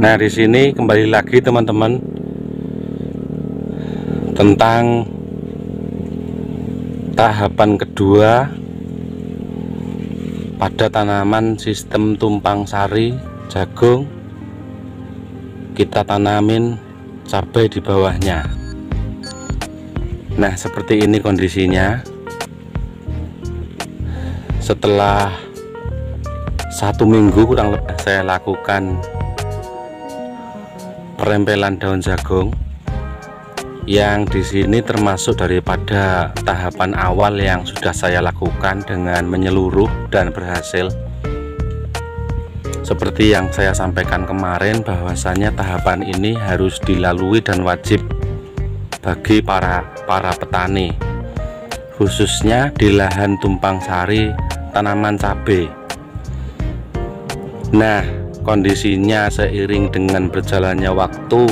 Nah, di sini kembali lagi teman-teman tentang tahapan kedua pada tanaman sistem tumpang sari jagung. Kita tanamin cabai di bawahnya. Nah, seperti ini kondisinya. Setelah 1 minggu kurang lebih saya lakukan perempelan daun jagung, yang di sini termasuk daripada tahapan awal yang sudah saya lakukan dengan menyeluruh dan berhasil. Seperti yang saya sampaikan kemarin, bahwasanya tahapan ini harus dilalui dan wajib bagi para petani, khususnya di lahan tumpang sari tanaman cabai. Nah, kondisinya seiring dengan berjalannya waktu,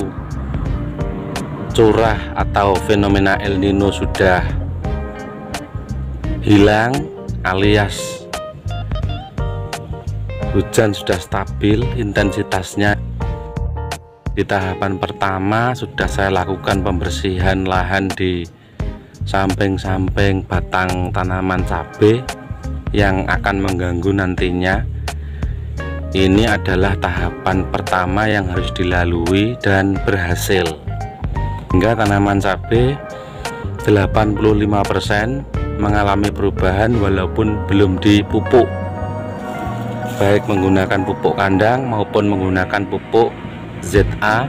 curah atau fenomena El Nino sudah hilang, alias hujan sudah stabil intensitasnya. Di tahapan pertama sudah saya lakukan pembersihan lahan di samping-samping batang tanaman cabai yang akan mengganggu nantinya. Ini adalah tahapan pertama yang harus dilalui dan berhasil, hingga tanaman cabai 85% mengalami perubahan walaupun belum dipupuk, baik menggunakan pupuk kandang maupun menggunakan pupuk ZA,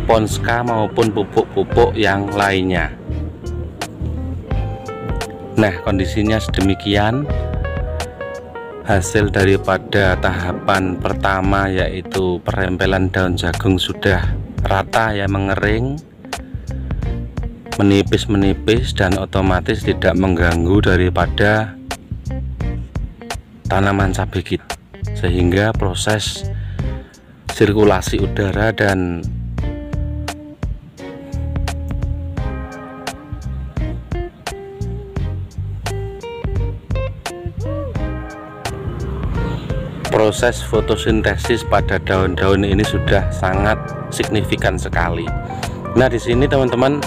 Ponska maupun pupuk-pupuk yang lainnya. Nah, kondisinya sedemikian. Hasil daripada tahapan pertama yaitu perempelan daun jagung sudah rata ya, mengering, menipis dan otomatis tidak mengganggu daripada tanaman cabai kita, sehingga proses sirkulasi udara dan proses fotosintesis pada daun-daun ini sudah sangat signifikan sekali. Nah, di sini teman-teman,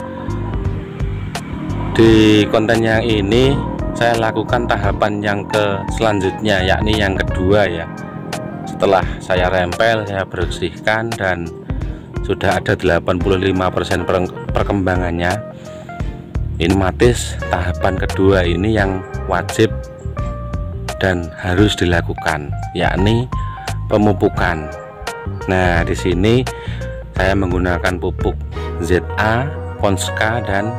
di konten yang ini saya lakukan tahapan yang selanjutnya, yakni yang kedua ya. Setelah saya rempel, saya bersihkan dan sudah ada 85% perkembangannya. Ini otomatis tahapan kedua ini yang wajib dan harus dilakukan, yakni pemupukan. Nah, di sini saya menggunakan pupuk ZA, Ponska dan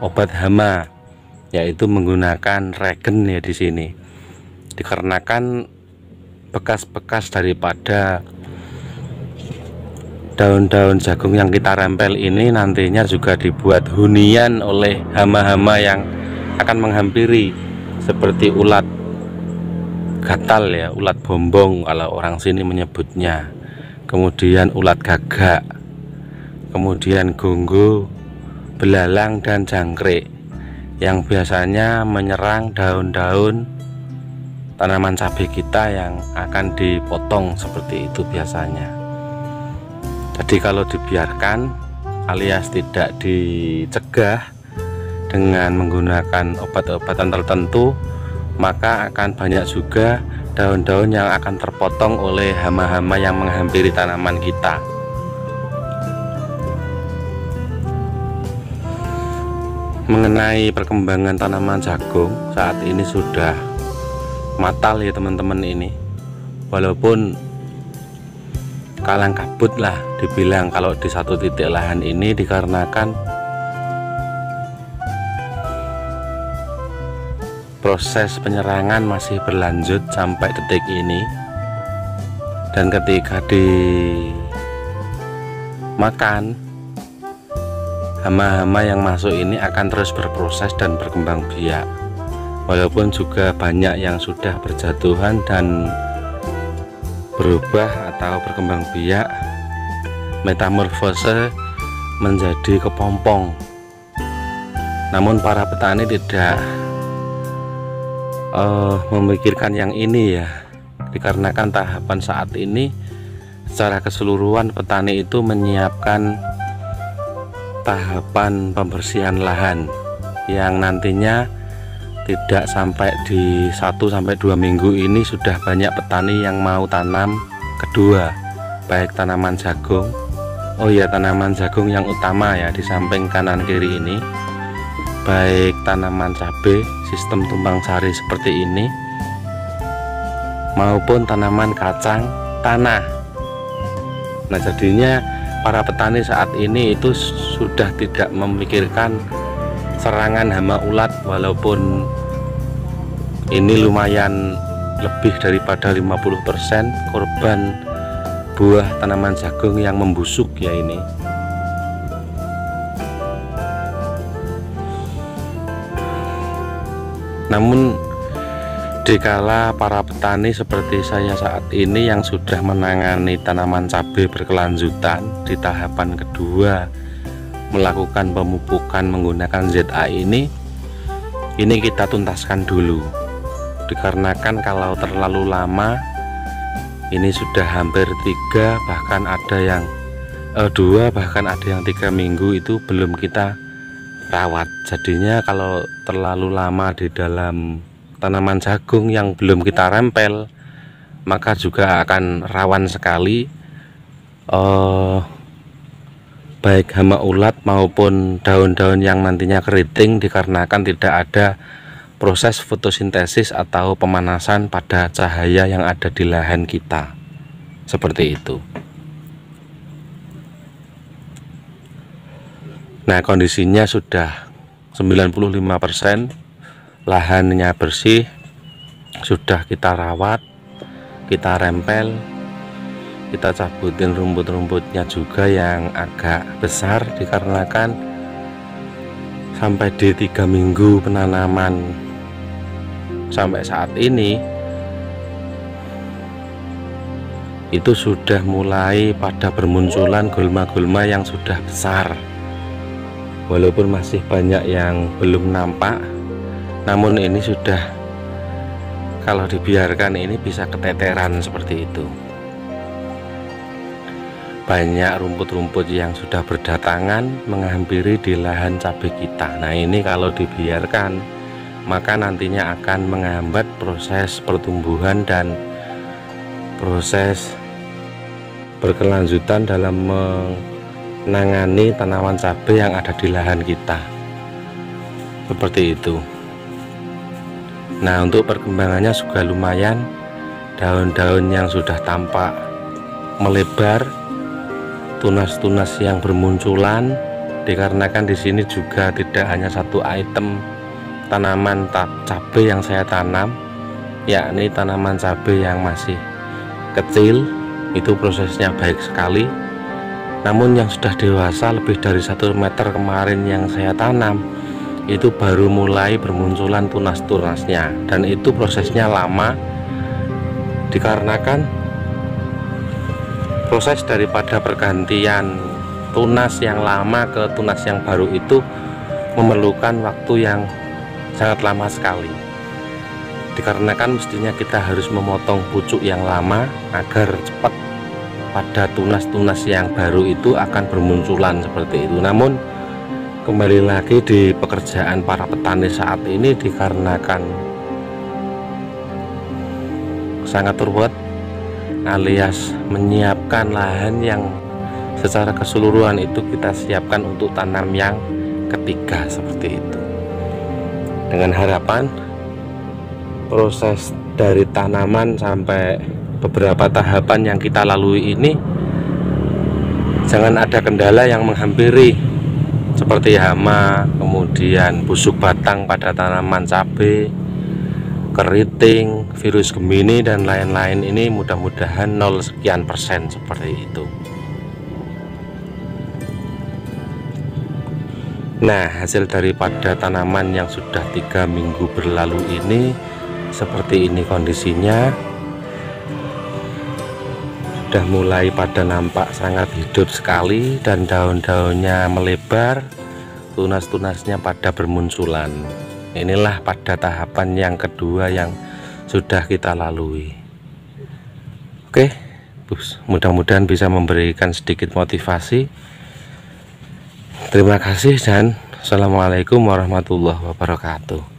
obat hama, yaitu menggunakan regen ya di sini. Dikarenakan bekas-bekas daripada daun-daun jagung yang kita rempel ini nantinya juga dibuat hunian oleh hama-hama yang akan menghampiri, seperti ulat gatal ya, ulat bombong kalau orang sini menyebutnya, kemudian ulat gagak, kemudian gonggo, belalang dan jangkrik, yang biasanya menyerang daun-daun tanaman cabai kita yang akan dipotong seperti itu biasanya. Jadi kalau dibiarkan alias tidak dicegah dengan menggunakan obat-obatan tertentu, maka akan banyak juga daun-daun yang akan terpotong oleh hama-hama yang menghampiri tanaman kita. Mengenai perkembangan tanaman jagung, saat ini sudah matal ya teman-teman ini. Walaupun kalang kabut lah dibilang kalau di satu titik lahan ini, dikarenakan proses penyerangan masih berlanjut sampai detik ini, dan ketika dimakan, hama-hama yang masuk ini akan terus berproses dan berkembang biak. Walaupun juga banyak yang sudah berjatuhan dan berubah atau berkembang biak, metamorfose menjadi kepompong. Namun para petani tidak memikirkan yang ini ya, dikarenakan tahapan saat ini secara keseluruhan petani itu menyiapkan tahapan pembersihan lahan yang nantinya tidak sampai di 1-2 minggu ini sudah banyak petani yang mau tanam kedua, baik tanaman jagung. Oh ya, tanaman jagung yang utama ya di samping kanan kiri ini, baik tanaman cabai sistem tumpang sari seperti ini maupun tanaman kacang tanah. Nah, jadinya para petani saat ini itu sudah tidak memikirkan serangan hama ulat, walaupun ini lumayan lebih daripada 50% korban buah tanaman jagung yang membusuk ya ini. Namun dikala para petani seperti saya saat ini yang sudah menangani tanaman cabai berkelanjutan di tahapan kedua melakukan pemupukan menggunakan ZA ini kita tuntaskan dulu, dikarenakan kalau terlalu lama ini sudah hampir 3 bahkan ada yang 2 bahkan ada yang 3 minggu itu belum kita rawat. Jadinya kalau terlalu lama di dalam tanaman jagung yang belum kita rempel, maka juga akan rawan sekali baik hama ulat maupun daun-daun yang nantinya keriting, dikarenakan tidak ada proses fotosintesis atau pemanasan pada cahaya yang ada di lahan kita. Seperti itu. Nah, kondisinya sudah 95%, lahannya bersih, sudah kita rawat, kita rempel, kita cabutin rumput-rumputnya juga yang agak besar, dikarenakan sampai di 3 minggu penanaman sampai saat ini itu sudah mulai pada bermunculan gulma-gulma yang sudah besar. Walaupun masih banyak yang belum nampak, namun ini sudah, kalau dibiarkan ini bisa keteteran seperti itu. Banyak rumput-rumput yang sudah berdatangan menghampiri di lahan cabai kita. Nah, ini kalau dibiarkan maka nantinya akan menghambat proses pertumbuhan dan proses berkelanjutan dalam menangani tanaman cabai yang ada di lahan kita. Seperti itu. Nah, untuk perkembangannya juga lumayan. Daun-daun yang sudah tampak melebar, tunas-tunas yang bermunculan, dikarenakan di sini juga tidak hanya satu item tanaman cabai yang saya tanam, yakni tanaman cabai yang masih kecil, itu prosesnya baik sekali. Namun yang sudah dewasa lebih dari 1 meter kemarin yang saya tanam, itu baru mulai bermunculan tunas-tunasnya, dan itu prosesnya lama, dikarenakan proses daripada pergantian tunas yang lama ke tunas yang baru itu memerlukan waktu yang sangat lama sekali, dikarenakan mestinya kita harus memotong pucuk yang lama agar cepat pada tunas-tunas yang baru itu akan bermunculan seperti itu. Namun kembali lagi di pekerjaan para petani saat ini, dikarenakan sangat ruwet alias menyiapkan lahan yang secara keseluruhan itu kita siapkan untuk tanam yang ketiga seperti itu, dengan harapan proses dari tanaman sampai beberapa tahapan yang kita lalui ini jangan ada kendala yang menghampiri seperti hama, kemudian busuk batang pada tanaman cabai, keriting, virus Gemini dan lain-lain. Ini mudah-mudahan 0 sekian persen seperti itu. Nah, hasil daripada tanaman yang sudah 3 minggu berlalu ini seperti ini kondisinya. Sudah mulai pada nampak sangat hidup sekali dan daun-daunnya melebar, tunas-tunasnya pada bermunculan. Inilah pada tahapan yang kedua yang sudah kita lalui. Oke, mudah-mudahan bisa memberikan sedikit motivasi. Terima kasih dan assalamualaikum warahmatullahi wabarakatuh.